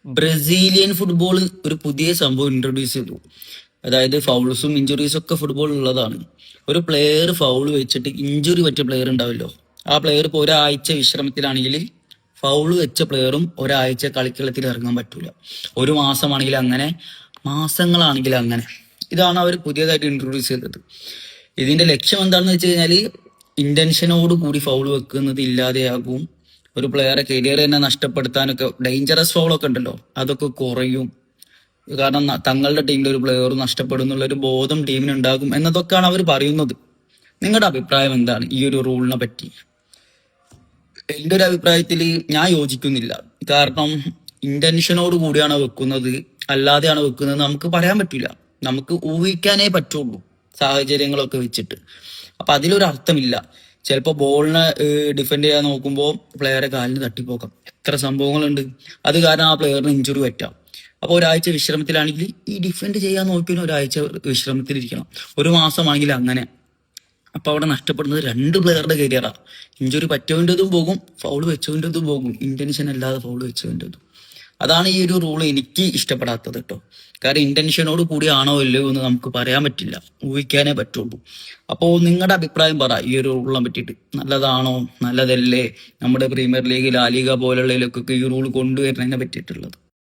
Brazilian football ഒരു പുതിയ സംഭവം ഇൻട്രൊഡ്യൂസ് ചെയ്തു. അതായത് ഫൗൾസും ഇഞ്ചുറീസും ഒക്കെ ഫുട്ബോൾ ഉള്ളതാണ്. ഒരു പ്ലെയർ ഫൗൾ വെച്ചിട്ട് ഇഞ്ചുറി പറ്റിയ പ്ലെയർ ഉണ്ടാവല്ലോ, ആ പ്ലെയർ ഇപ്പോൾ ഒരാഴ്ച വിശ്രമത്തിലാണെങ്കിൽ ഫൗൾ വെച്ച പ്ലെയറും ഒരാഴ്ച കളിക്കളത്തിൽ ഇറങ്ങാൻ പറ്റൂല. ഒരു മാസമാണെങ്കിൽ അങ്ങനെ, മാസങ്ങളാണെങ്കിൽ അങ്ങനെ. ഇതാണ് അവർ പുതിയതായിട്ട് ഇൻട്രൊഡ്യൂസ് ചെയ്തത്. ഇതിന്റെ ലക്ഷ്യം എന്താണെന്ന് വെച്ച് കഴിഞ്ഞാൽ ഇന്റൻഷനോട് കൂടി ഫൗൾ വെക്കുന്നത് ഇല്ലാതെയാകും. ഒരു പ്ലെയറെ കരിയർ തന്നെ നഷ്ടപ്പെടുത്താനൊക്കെ ഡേഞ്ചറസ് ഫൗളൊക്കെ ഉണ്ടല്ലോ, അതൊക്കെ കുറയും. കാരണം തങ്ങളുടെ ടീമിലെ ഒരു പ്ലെയർ നഷ്ടപ്പെടുന്നുള്ള ഒരു ബോധം ടീമിന് ഉണ്ടാകും എന്നതൊക്കെയാണ് അവർ പറയുന്നത്. നിങ്ങളുടെ അഭിപ്രായം എന്താണ് ഈ ഒരു റൂളിനെ പറ്റി? എന്റെ ഒരു അഭിപ്രായത്തിൽ ഞാൻ യോജിക്കുന്നില്ല. കാരണം ഇന്റൻഷനോട് കൂടിയാണ് വെക്കുന്നത്, അല്ലാതെയാണ് വെക്കുന്നത് നമുക്ക് പറയാൻ പറ്റില്ല. നമുക്ക് ഊഹിക്കാനേ പറ്റുള്ളൂ സാഹചര്യങ്ങളൊക്കെ വെച്ചിട്ട്. അപ്പൊ അതിലൊരു അർത്ഥമില്ല. ചിലപ്പോൾ ബോളിനെ ഡിഫെൻഡ് ചെയ്യാൻ നോക്കുമ്പോൾ പ്ലെയറെ കാലിന് തട്ടിപ്പോക്കാം, എത്ര സംഭവങ്ങളുണ്ട്. അത് കാരണം ആ പ്ലെയറിന് ഇഞ്ചുറി പറ്റാം. അപ്പോൾ ഒരാഴ്ച വിശ്രമത്തിലാണെങ്കിൽ ഈ ഡിഫെൻഡ് ചെയ്യാൻ നോക്കിയാൽ ഒരാഴ്ച വിശ്രമത്തിലിരിക്കണം. ഒരു മാസമാണെങ്കിൽ അങ്ങനെ. അപ്പൊ അവിടെ നഷ്ടപ്പെടുന്നത് രണ്ട് പ്ലെയറുടെ കരിയറാണ്. ഇഞ്ചുറി പറ്റവേണ്ടതും പോകും, ഫൗൾ വെച്ചവൻ്റെതും പോകും, ഇന്റൻഷൻ അല്ലാതെ ഫൗൾ വെച്ചവൻ്റെതും. അതാണ് ഈ ഒരു റൂൾ എനിക്ക് ഇഷ്ടപ്പെടാത്തത് കേട്ടോ. കാരണം ഇന്റൻഷനോട് കൂടിയാണോ അല്ലയോ എന്ന് നമുക്ക് പറയാൻ പറ്റില്ല, ഊഹിക്കാനേ പറ്റുള്ളൂ. അപ്പോൾ നിങ്ങളുടെ അഭിപ്രായം പറ ഈ ഒരു റൂളിനെ പറ്റിയിട്ട്. നല്ലതാണോ, നല്ലതല്ലേ? നമ്മുടെ പ്രീമിയർ ലീഗ്, ലാ ലീഗ പോലുള്ളതിലൊക്കെ ഈ റൂൾ കൊണ്ടുവരുന്നതിനെ പറ്റിയിട്ടുള്ളത്.